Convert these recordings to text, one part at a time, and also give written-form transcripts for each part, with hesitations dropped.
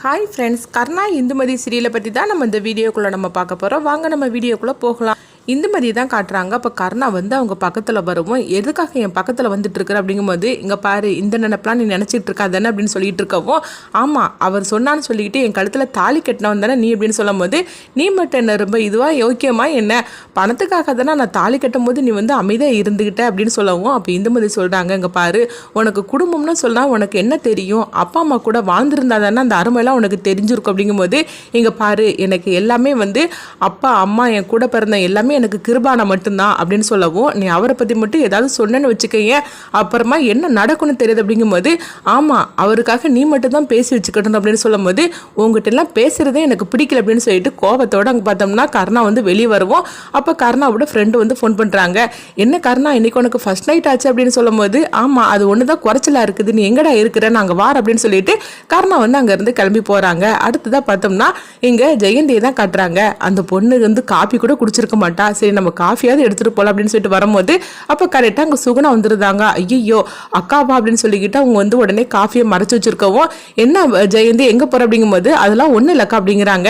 Hi friends, கர்ணா இந்துமதி சீரியலை பற்றி தான் நம்ம இந்த வீடியோக்குள்ளே நம்ம பார்க்க போகிறோம். வாங்க நம்ம வீடியோக்குள்ளே போகலாம். இந்துமதி தான் காட்டுறாங்க. அப்போ கர்ணா வந்து அவங்க பக்கத்தில் வருவோம். எதுக்காக என் பக்கத்தில் வந்துட்டு இருக்கிற அப்படிங்கும்போது, இங்கே பாரு, இந்த நினைப்பெலாம் நீ நினச்சிட்டு இருக்காதானே அப்படின்னு சொல்லிட்டு இருக்கவும், ஆமாம் அவர் சொன்னான்னு சொல்லிக்கிட்டு என் கழுத்தில் தாலி கட்டினவன் தானே நீ அப்படின்னு சொல்லும் போது, நீ மட்டும் என்ன ரொம்ப இதுவாக யோக்கியமாக என்ன பணத்துக்காக தானே நான் தாலி கட்டும் போது நீ வந்து அமைதியாக இருந்துக்கிட்ட அப்படின்னு சொல்லவும், அப்போ இந்துமதி சொல்கிறாங்க, இங்கே பாரு, உனக்கு குடும்பம்னு சொன்னால் உனக்கு என்ன தெரியும், அப்பா அம்மா கூட வாழ்ந்துருந்தா தானே அந்த அருமையெல்லாம் உனக்கு தெரிஞ்சிருக்கும் அப்படிங்கும்போது, இங்கே பாரு, எனக்கு எல்லாமே வந்து அப்பா அம்மா என் கூட பிறந்த எல்லாமே எனக்கு கிருபானா மட்டும்தான் அப்படின்னு சொல்லவும், நீ அவரை பற்றி மட்டும் ஏதாவது சொன்னேன்னு வச்சுக்கோங்க, அப்புறமா என்ன நடக்கும்னு தெரியுது அப்படிங்கும்போது, ஆமாம் அவருக்காக நீ மட்டும் தான் பேசி வச்சுக்கணும் அப்படின்னு சொல்லும் போது, உங்ககிட்ட எல்லாம் பேசுறதே எனக்கு பிடிக்கல அப்படின்னு சொல்லிட்டு கோபத்தோடு அங்கே பார்த்தோம்னா கர்ணா வந்து வெளியே வருவோம். அப்போ கர்ணாவோட ஃப்ரெண்டு வந்து ஃபோன் பண்ணுறாங்க, என்ன கர்ணா இன்னைக்கு உனக்கு ஃபர்ஸ்ட் நைட் ஆச்சு அப்படின்னு சொல்லும் போது, ஆமாம் அது ஒன்று தான் குறைச்சலா இருக்குது, நீ எங்கடா இருக்கிற, நாங்கள் வார் அப்படின்னு சொல்லிட்டு கர்ணா வந்து அங்கேருந்து கிளம்பி போகிறாங்க. அடுத்ததாக பார்த்தோம்னா இங்கே ஜெயந்தியை தான் காட்டுறாங்க. அந்த பொண்ணு வந்து காப்பி கூட குடிச்சிருக்க மாட்டா, சரி நம்ம காஃபியாவது எடுத்துகிட்டு போகலாம் அப்படின்னு சொல்லிட்டு வரும்போது, அப்போ கரெக்டாக அங்கே சுகுணா வந்துருந்தாங்க. ஐயோ அக்காவா அப்படின்னு சொல்லிக்கிட்டு அவங்க வந்து உடனே காஃபியை மறைச்சு வச்சிருக்கவும், என்ன ஜெயந்தி எங்கே போகிற அப்படிங்கும்போது, அதெல்லாம் ஒன்றும் இல்லைக்கா அப்படிங்கிறாங்க.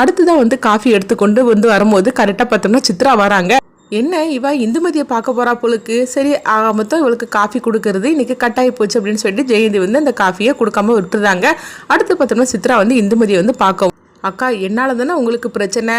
அடுத்துதான் வந்து காஃபி எடுத்துக்கொண்டு வந்து வரும்போது கரெக்டாக பார்த்தோம்னா சித்ரா வராங்க. என்ன இவ இந்துமதியை பார்க்க போறா போலுக்கு, சரி மொத்தம் இவளுக்கு காஃபி கொடுக்கறது இன்னைக்கு கட்டாயி போச்சு அப்படின்னு சொல்லிட்டு ஜெயந்தி வந்து அந்த காஃபியை கொடுக்காம விட்டுருந்தாங்க. அடுத்து பார்த்தோம்னா சித்ரா வந்து இந்துமதியை வந்து பார்க்கவும், அக்கா என்னால் தானே உங்களுக்கு பிரச்சனை,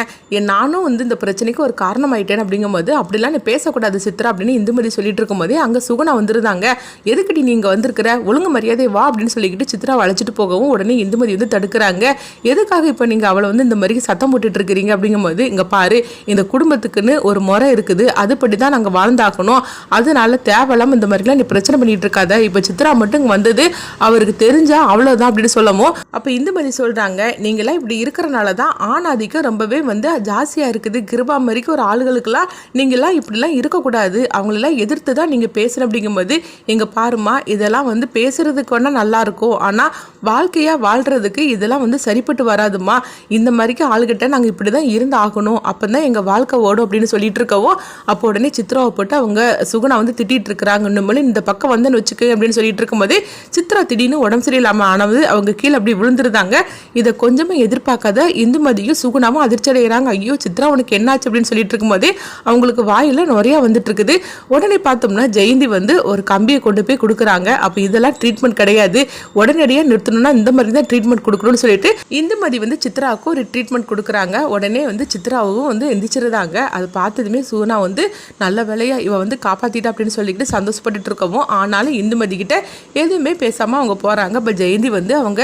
நானும் வந்து இந்த பிரச்சனைக்கு ஒரு காரணமாயிட்டேன் அப்படிங்கும்போது, அப்படிலாம் நீ பேசக்கூடாது சித்ரா அப்படின்னு இந்துமதி சொல்லிட்டு இருக்கும்போதே அங்கே சுகுணா வந்துருந்தாங்க. எதுக்கடி நீங்கள் வந்திருக்கிற, ஒழுங்கு மரியாதை வா அப்படின்னு சொல்லிக்கிட்டு சித்ரா அழைச்சிட்டு போகவும் உடனே இந்துமதி வந்து தடுக்கிறாங்க. எதுக்காக இப்போ நீங்கள் அவளை வந்து இந்த மாதிரி சத்தம் போட்டுட்டு இருக்கிறீங்க அப்படிங்கும்போது, இங்கே பாரு, இந்த குடும்பத்துக்குன்னு ஒரு முறை இருக்குது, அதுபடி தான் நாங்கள் வாழ்ந்தாக்கணும், அதனால தேவையில்லாமல் இந்த மாதிரிலாம் நீ பிரச்சனை பண்ணிட்டு இருக்காத, இப்போ சித்ரா மட்டும் இங்கே வந்தது அவருக்கு தெரிஞ்சா அவ்வளோதான் அப்படின்னு சொல்லவும், அப்போ இந்துமதி சொல்கிறாங்க, நீங்களாம் இப்படி இருக்கிறனால தான் ஆணாதிக்கம் ரொம்பவே வந்து ஜாஸ்தியாக இருக்குது, கிருபா மாதிரிக்கு ஒரு ஆளுகளுக்கெல்லாம் நீங்களாம் இப்படிலாம் இருக்கக்கூடாது, அவங்களெல்லாம் எதிர்த்து தான் நீங்கள் பேசுகிற அப்படிங்கும்போது, எங்கள் பாருமா இதெல்லாம் வந்து பேசுகிறதுக்கு வேணால் நல்லாயிருக்கும், ஆனால் வாழ்க்கையாக வாழ்கிறதுக்கு இதெல்லாம் வந்து சரிப்பட்டு வராதுமா, இந்த மாதிரிக்கு ஆளுகிட்ட நாங்கள் இப்படி தான் இருந்து ஆகணும், அப்போ தான் எங்கள் வாழ்க்கை ஓடும் அப்படின்னு சொல்லிட்டு இருக்கவும், அப்போ உடனே சித்ராவை போட்டு அவங்க சுகுணா வந்து திட்டிகிட்டு இருக்கிறாங்க. இன்னும் இந்த பக்கம் வந்துன்னு வச்சுக்க அப்படின்னு சொல்லிட்டு இருக்கும்போது, சித்ரா திடீர்னு உடம்பு சரியில்லாமல் ஆனது அவங்க கீழே அப்படி விழுந்துருந்தாங்க. இதை கொஞ்சமாக எதிர்பார்க்காத இந்துமதியும் சுகுணாவும் அதிர்ச்சி அடைகிறாங்க. ஐயோ சித்ரா உனக்கு என்னாச்சு அப்படின்னு சொல்லிட்டு இருக்கும்போதே அவங்களுக்கு வாயில நிறைய வந்துட்டு இருக்குது. உடனே பார்த்தோம்னா ஜெயந்தி வந்து ஒரு கம்பியை கொண்டு போய் கொடுக்குறாங்க. அப்போ இதெல்லாம் ட்ரீட்மெண்ட் கிடையாது, உடனடியாக நிறுத்தணும்னா இந்த மாதிரி தான் ட்ரீட்மெண்ட் கொடுக்கணும்னு சொல்லிட்டு இந்துமதி வந்து சித்ராவுக்கு ஒரு ட்ரீட்மெண்ட் கொடுக்குறாங்க. உடனே வந்து சித்ராவும் வந்து எந்திரிச்சிருந்தாங்க. அதை பார்த்ததுமே சுகுணா வந்து நல்ல வேலையா இவ வந்து காப்பாத்திட்டா அப்படின்னு சொல்லிட்டு சந்தோஷப்பட்டுட்டு இருக்கவும், ஆனாலும் இந்துமதி கிட்ட எதுவுமே பேசாம அவங்க போறாங்க. இப்போ ஜெயந்தி வந்து அவங்க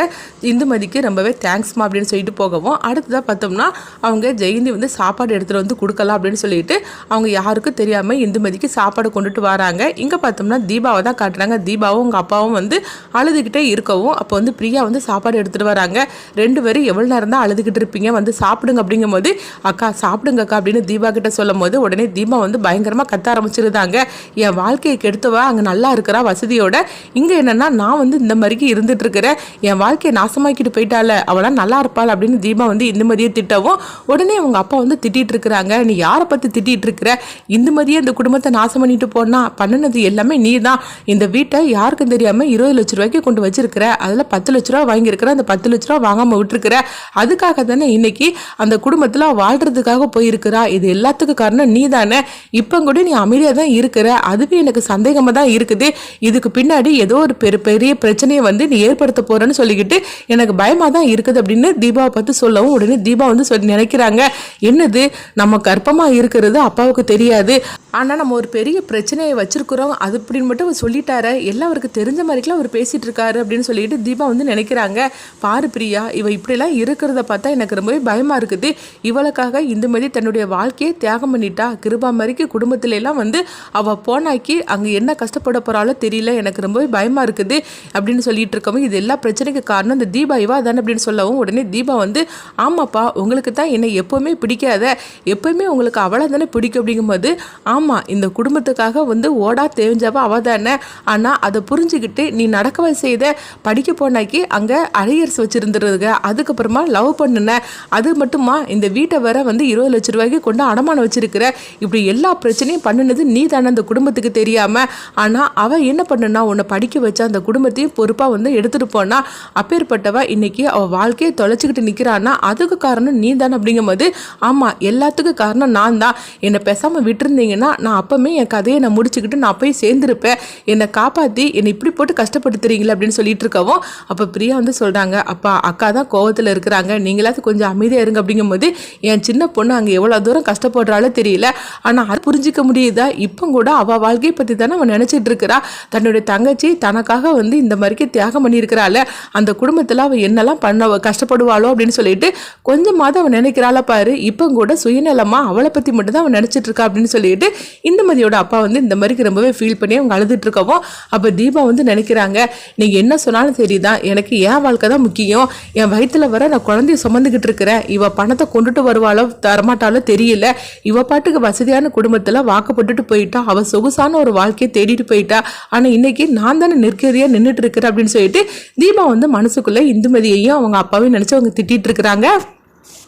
இந்துமதிக்கு ரொம்பவே தேங்க்ஸ்மா அப்படின்னு சொல்லிட்டு போகவும், அடுத்ததாக பார்த்தோம்னா அவங்க ஜெயந்தி வந்து சாப்பாடு எடுத்துகிட்டு வந்து கொடுக்கலாம் அப்படின்னு சொல்லிட்டு அவங்க யாருக்கும் தெரியாமல் இந்துமதிக்கு சாப்பாடு கொண்டுட்டு வராங்க. இங்கே பார்த்தோம்னா தீபாவை தான் காட்டுறாங்க. தீபாவும் உங்கள் அப்பாவும் வந்து அழுதுகிட்டே இருக்கவும், அப்போ வந்து பிரியா வந்து சாப்பாடு எடுத்துகிட்டு வராங்க. ரெண்டு பேரும் எவ்வளோ நேரம் தான் அழுதுகிட்டு இருப்பீங்க, வந்து சாப்பிடுங்க அப்படிங்கும் போது, அக்கா சாப்பிடுங்க அக்கா அப்படின்னு தீபா கிட்ட சொல்லும் போது உடனே தீபா வந்து பயங்கரமாக கத்த ஆரம்பிச்சிருந்தாங்க. என் வாழ்க்கையை கெடுத்தவா அங்கே நல்லா இருக்கிறா வசதியோட, இங்கே என்னன்னா நான் வந்து இந்த மாதிரிக்கு இருந்துட்டு இருக்கிறேன், என் வாழ்க்கையை நாசமாக்கிட்டு போயிட்டால, அவளாம் நல்லா இருப்பாள் அப்படின்னு தீபா வந்து இந்துமதியை திட்டவும், உடனே அவங்க அப்பா வந்து திட்டிட்டு இருக்கிறாங்க. நீ யாரை பற்றி திட்டிட்டு இருக்கிற, இந்துமதியை இந்த குடும்பத்தை நாசம் பண்ணிட்டு போனா பண்ணினது எல்லாமே நீ தான், இந்த வீட்டை யாருக்கும் தெரியாமல் 20 லட்ச ரூபாய்க்கு கொண்டு வச்சிருக்கிற, அதில் 10 லட்ச ரூபா வாங்கியிருக்கிற, அந்த 10 லட்ச ரூபா வாங்காமல் விட்டுருக்கிற, அதுக்காக தானே இன்னைக்கு அந்த குடும்பத்தில் வாழ்றதுக்காக போயிருக்கிறா, இது எல்லாத்துக்கும் காரணம் நீ தானே, இப்போ கூட நீ அமைதியாக தான் இருக்கிற, அதுவே எனக்கு சந்தேகமாக தான் இருக்குது, இதுக்கு பின்னாடி ஏதோ ஒரு பெரிய பிரச்சனையை வந்து நீ ஏற்படுத்த போறேன்னு சொல்லிக்கிட்டு எனக்கு பயமாக தான் இருக்குது அப்படின்னு தீபாவை பார்த்து சொல்லவும், உடனே தீபா வந்து சொல்லி நினைக்கிறாங்க, என்னது நம்ம கர்ப்பமாக இருக்கிறது அப்பாவுக்கு தெரியாது, ஆனால் நம்ம ஒரு பெரிய பிரச்சனையை வச்சிருக்கிறோம் அது அப்படின்னு மட்டும் அவர் சொல்லிட்டாரு, எல்லாம் அவருக்கு தெரிஞ்ச மாதிரிக்கெல்லாம் அவர் பேசிட்டு இருக்காரு அப்படின்னு சொல்லிட்டு தீபா வந்து நினைக்கிறாங்க. பாரு பிரியா, இவ இப்படிலாம் இருக்கிறத பார்த்தா எனக்கு ரொம்பவே பயமா இருக்குது, இவளுக்காக இந்துமதி தன்னுடைய வாழ்க்கையை தியாகம் பண்ணிட்டா, கிருபா மாதிரிக்கு குடும்பத்துல எல்லாம் வந்து அவ போனாக்கி அங்கே என்ன கஷ்டப்பட போறாளோ தெரியல, எனக்கு ரொம்பவே பயமா இருக்குது அப்படின்னு சொல்லிட்டு இருக்கவும், இது எல்லா பிரச்சனைக்கு காரணம் இந்த தீபா இவா தானே அப்படின்னு சொல்லவும், உடனே தீபா வந்து வந்து ஆமாப்பா உங்களுக்கு தான் என்னை எப்போவுமே பிடிக்காத, எப்போவுமே உங்களுக்கு அவளை தானே பிடிக்கும் அப்படிங்கும்போது ஆமாம் இந்த குடும்பத்துக்காக வந்து ஓடா தேவைஞ்சாவா அவள் தானே, ஆனால் அதை புரிஞ்சுக்கிட்டு நீ நடக்கவை செய்த, படிக்க போனாக்கி அங்கே அரியர்ஸ் வச்சுருந்துருதுங்க, அதுக்கப்புறமா லவ் பண்ணுன, அது மட்டுமா இந்த வீட்டை வர வந்து 20 லட்ச ரூபாய்க்கு கொண்டு அடமானம் வச்சிருக்கிற, இப்படி எல்லா பிரச்சனையும் பண்ணினது நீ தானே அந்த குடும்பத்துக்கு தெரியாமல். ஆனால் அவள் என்ன பண்ணுனா உன்னை படிக்க வச்சா அந்த குடும்பத்தையும் பொறுப்பாக வந்து எடுத்துகிட்டு போனா, அப்பேற்பட்டவ இன்னைக்கு அவள் வாழ்க்கையை தொலைச்சிக்கிட்டு நிற்கிறான்னா அதுக்கு காரணம் நீ தானே அப்படிங்கும்போது ஆமாம் எல்லாத்துக்கும் காரணம் நான் தான், என்னை பேசாமல் விட்டுருந்தீங்கன்னா நான் அப்போவுமே என் கதையை நான் முடிச்சுக்கிட்டு நான் போய் சேர்ந்துருப்பேன், என்னை காப்பாற்றி என்னை இப்படி போட்டு கஷ்டப்படுத்துறீங்களே அப்படின்னு சொல்லிட்டு இருக்கவும் அப்போ பிரியா வந்து சொல்கிறாங்க, அப்பா அக்கா தான் கோவத்தில் இருக்கிறாங்க, நீங்களாவது கொஞ்சம் அமைதியாக இருங்க அப்படிங்கும்போது என் சின்ன பொண்ணு அங்கே எவ்வளோ தூரம் கஷ்டப்படுறாளோ தெரியல, ஆனால் அது புரிஞ்சிக்க முடியுதா, இப்போ கூட அவள் வாழ்க்கையை பற்றி தானே அவன் நினச்சிட்டு இருக்கிறா, தன்னுடைய தங்கச்சி தனக்காக வந்து இந்த மாதிரிக்கு தியாகம் பண்ணியிருக்கிறாள், அந்த குடும்பத்தில் அவள் என்னெல்லாம் பண்ண கஷ்டப்படுவாளோ அப்படின்னு சொல்லிட்டு கொஞ்சமாவது அவன் நினைக்கிறாள பாரு, இப்போ கூட சுயநலமாக அவளை பற்றி மட்டும் தான் அவன் நினச்சிட்டு இருக்கா அப்படின்னு சொல்லிட்டு இந்துமதியோட அப்பா வந்து இந்த மாதிரிக்கு ரொம்பவே ஃபீல் பண்ணி அவங்க அழுதுட்டு இருக்கவும் அப்போ தீபா வந்து நினைக்கிறாங்க, நீங்கள் என்ன சொன்னாலும் சரிதான், எனக்கு என் வாழ்க்கை தான் முக்கியம், என் வயிற்றுல வர நான் குழந்தைய சுமந்துக்கிட்டு இருக்கிறேன், இவ பணத்தை கொண்டுட்டு வருவாளோ தரமாட்டாலோ தெரியல, இவ பாட்டுக்கு வசதியான குடும்பத்தில் வாக்கப்பட்டுட்டு போயிட்டா, அவள் சொகுசான ஒரு வாழ்க்கையை தேடிட்டு போயிட்டா, ஆனால் இன்னைக்கு நான் தானே நிற்கதியாக நின்றுட்டு இருக்கிறேன் அப்படின்னு சொல்லிட்டு தீபா வந்து மனசுக்குள்ளே இந்துமதியையும் அவங்க அப்பாவையும் நினச்சி அவங்க திட்டிகிட்டு இருக்கிறாங்க.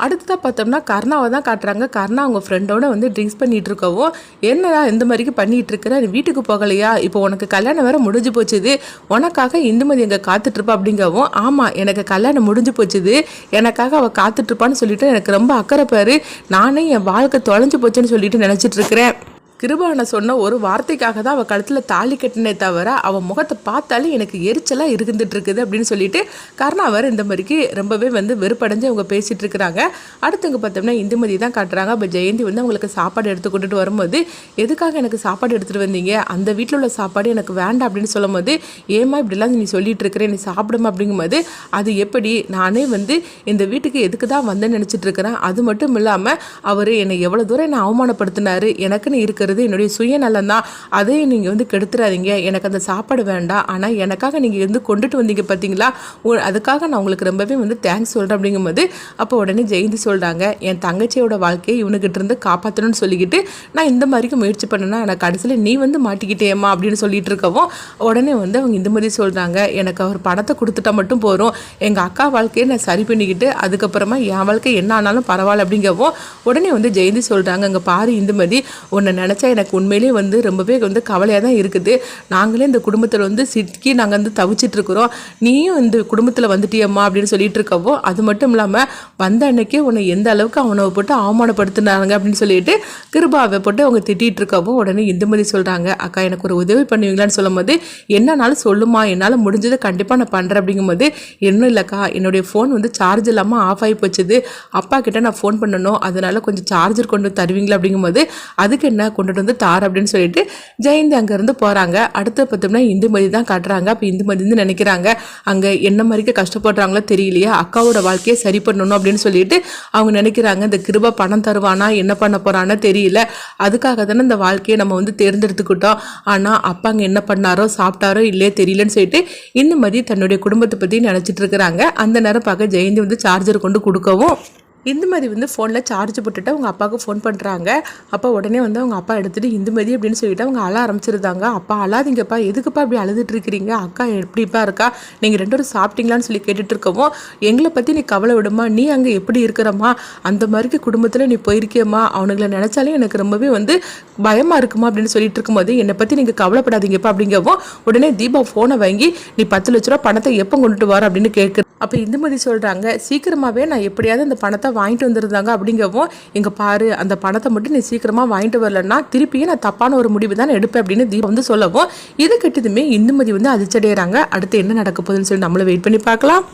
அடுத்ததாக பார்த்தோம்னா கர்ணாவை தான் காட்டுறாங்க. கர்ணா அவங்க ஃப்ரெண்டோட வந்து ட்ரிங்க்ஸ் பண்ணிகிட்டு இருக்கவும், என்னடா இந்த மாதிரிக்கு பண்ணிகிட்டு இருக்கிற, நீ வீட்டுக்கு போகலையா, இப்போ உனக்கு கல்யாணம் வேறு முடிஞ்சு போச்சுது, உனக்காக இந்துமதி எங்கே காத்துட்ருப்பா அப்படிங்கவும், ஆமாம் எனக்கு கல்யாணம் முடிஞ்சு போச்சுது, எனக்காக அவள் காத்துட்ருப்பான்னு சொல்லிட்டு எனக்கு ரொம்ப அக்கறை பாரு, நானே என் வாழ்க்கை தொலைஞ்சு போச்சுன்னு சொல்லிட்டு நினச்சிட்டு இருக்கிறேன். கிருபான சொன்ன ஒரு வார்த்தைக்காக தான் அவள் கழுத்தில் தாலி கட்டினே தவிர அவள் முகத்தை பார்த்தாலே எனக்கு எரிச்சலாக இருந்துட்டு இருக்குது அப்படின்னு சொல்லிட்டு கர்ணாவர் இந்த மாதிரிக்கு ரொம்பவே வந்து வெறுப்படைஞ்சு அவங்க பேசிகிட்டு இருக்கிறாங்க. அடுத்தவங்க பார்த்தோம்னா இந்துமதி தான் காட்டுறாங்க. அப்போ ஜெயந்தி வந்து அவங்களுக்கு சாப்பாடு எடுத்து கொண்டுட்டு வரும்போது, எதுக்காக எனக்கு சாப்பாடு எடுத்துகிட்டு வந்தீங்க, அந்த வீட்டில் உள்ள சாப்பாடு எனக்கு வேண்டாம் அப்படின்னு சொல்லும் போது, ஏமா இப்படிலாம் நீ சொல்லிட்டு இருக்கிறேன், நீ சாப்பிடுமா அப்படிங்கும்போது, அது எப்படி, நானே வந்து இந்த வீட்டுக்கு எதுக்கு தான் வந்தேன்னு நினச்சிட்டு இருக்கிறேன், அது மட்டும் இல்லாமல் அவர் என்னை எவ்வளோ தூரம் என்னை அவமானப்படுத்தினார், எனக்குன்னு இருக்கிற என்னுடைய சுயநலம் தான், அதையும் நீங்கள் வந்து கெடுத்துறாதீங்க, எனக்கு அந்த சாப்பாடு வேண்டாம், ஆனால் எனக்காக நீங்கள் வந்து கொண்டுட்டு வந்தீங்க பார்த்தீங்களா, அதுக்காக நான் உங்களுக்கு ரொம்பவே வந்து தேங்க்ஸ் சொல்கிறேன் அப்படிங்கும்போது அப்போ உடனே ஜெயந்தி சொல்கிறாங்க, என் தங்கச்சியோட வாழ்க்கையை இவனுக்கிட்ட இருந்து காப்பாற்றணும்னு சொல்லிக்கிட்டு நான் இந்த மாதிரிக்கு முயற்சி பண்ணேன்னா எனக்கு கடைசியில் நீ வந்து மாட்டிக்கிட்டேம்மா அப்படின்னு சொல்லிட்டு இருக்கவும் உடனே வந்து அவங்க இந்த மாதிரி சொல்கிறாங்க, எனக்கு அவர் பணத்தை கொடுத்துட்டா மட்டும் போகிறோம், எங்கள் அக்கா வாழ்க்கையை நான் சரி பண்ணிக்கிட்டு அதுக்கப்புறமா என் வாழ்க்கை என்ன ஆனாலும் பரவாயில்ல அப்படிங்கவும் உடனே வந்து ஜெயந்தி சொல்கிறாங்க, அங்கே பாரு இந்துமதி, உன்னை நினச்சா எனக்கு உண்மையிலே வந்து ரொம்பவே வந்து கவலையாக தான் இருக்குது, நாங்களே இந்த குடும்பத்தில் வந்து சிக்கி நாங்கள் வந்து தவிச்சிட்டு இருக்கிறோம், நீயும் இந்த குடும்பத்தில் வந்துட்டியம்மா அப்படின்னு சொல்லிட்டு இருக்கவோ, அது மட்டும் இல்லாமல் வந்த அன்னைக்கே உன்னை எந்த அளவுக்கு அவனை போட்டு அவமானப்படுத்தினாங்க அப்படின்னு சொல்லிட்டு கிருபாவை போட்டு அவங்க திட்டிகிட்டு இருக்கவோ உடனே இந்துமதி சொல்கிறாங்க, அக்கா எனக்கு ஒரு உதவி பண்ணுவீங்களான்னு சொல்லும் போது, என்னன்னாலும் சொல்லுமா, என்னால் முடிஞ்சதை கண்டிப்பாக நான் பண்ணுறேன் அப்படிங்கும்போது, இன்னும் இல்லைக்கா என்னுடைய ஃபோன் வந்து சார்ஜ் இல்லாமல் ஆஃப் ஆகி போச்சுது, அப்பா கிட்ட நான் ஃபோன் பண்ணணும், அதனால கொஞ்சம் சார்ஜர் கொண்டு தருவீங்களா அப்படிங்கும்போது, அதுக்கு என்ன கொண்டுட்டு வந்து தார் அப்படின்னு சொல்லிட்டு ஜெயந்தி அங்கேருந்து போகிறாங்க. அடுத்து பார்த்தோம்னா இந்துமதி தான் காட்டுறாங்க. அப்போ இந்துமதி வந்து நினைக்கிறாங்க, அங்கே என்ன மாதிரிக்கு கஷ்டப்படுறாங்களோ தெரியலையா, அக்காவோட வாழ்க்கையை சரி பண்ணணும் அப்படின்னு சொல்லிட்டு அவங்க நினைக்கிறாங்க, இந்த கிருபா பணம் தருவானா என்ன பண்ண போகிறான்னு தெரியல, அதுக்காக தானே இந்த வாழ்க்கையை நம்ம வந்து தேர்ந்தெடுத்துக்கிட்டோம், ஆனால் அப்பா அங்கே என்ன பண்ணாரோ சாப்பிட்டாரோ இல்லையே தெரியலன்னு சொல்லிட்டு இந்துமதி தன்னுடைய குடும்பத்தை பற்றி நினச்சிட்டு இருக்கிறாங்க. அந்த நேரம் பார்க்க ஜெயந்தி வந்து சார்ஜர் கொண்டு கொடுக்கவும் இந்துமதி வந்து ஃபோனில் சார்ஜ் போட்டுட்டு அவங்க அப்பாவுக்கு ஃபோன் பண்ணுறாங்க. அப்போ உடனே வந்து அவங்க அப்பா எடுத்துகிட்டு இந்துமதி அப்படின்னு சொல்லிட்டு அவங்க அழ ஆரம்பிச்சிருந்தாங்க. அப்பா அழாதீங்கப்பா, எதுக்குப்பா இப்படி அழுதுட்டு இருக்கிறீங்க, அக்கா எப்படிப்பா இருக்கா, நீங்கள் ரெண்டு பேரும் சாப்பிட்டீங்களான்னு சொல்லி கேட்டுட்டு இருக்கவும், எங்களை பற்றி நீ கவலை விடுமா, நீ அங்கே எப்படி இருக்கிறம்மா, அந்த மாதிரிக்கு குடும்பத்தில் நீ போயிருக்கியம்மா, அவனுங்களை நினச்சாலே எனக்கு ரொம்பவே வந்து பயமாக இருக்குமா அப்படின்னு சொல்லிட்டு இருக்கும்போது, என்னை பற்றி நீங்கள் கவலைப்படாதீங்கப்பா அப்படிங்கவும் உடனே தீபா ஃபோனை வாங்கி நீ 10 லட்ச ரூபா பணத்தை எப்போ கொண்டுட்டு வர அப்படின்னு கேட்குற. அப்போ இந்துமதி சொல்கிறாங்க, சீக்கிரமாகவே நான் எப்படியாவது அந்த பணத்தை வாங்கிட்டு வந்துருந்தாங்க அப்படிங்கவும், எங்கள் பாரு அந்த பணத்தை மட்டும் நீ சீக்கிரமாக வாங்கிட்டு வரலன்னா திருப்பியும் நான் தப்பான ஒரு முடிவு தான் எடுப்பேன் அப்படின்னு தீபா வந்து சொல்லவும், இது கெட்டதுமே இந்துமதி வந்து அதிர்ச்சடைகிறாங்க. அடுத்து என்ன நடக்க போகுதுன்னு சொல்லி நம்மளும் வெயிட் பண்ணி பார்க்கலாம்.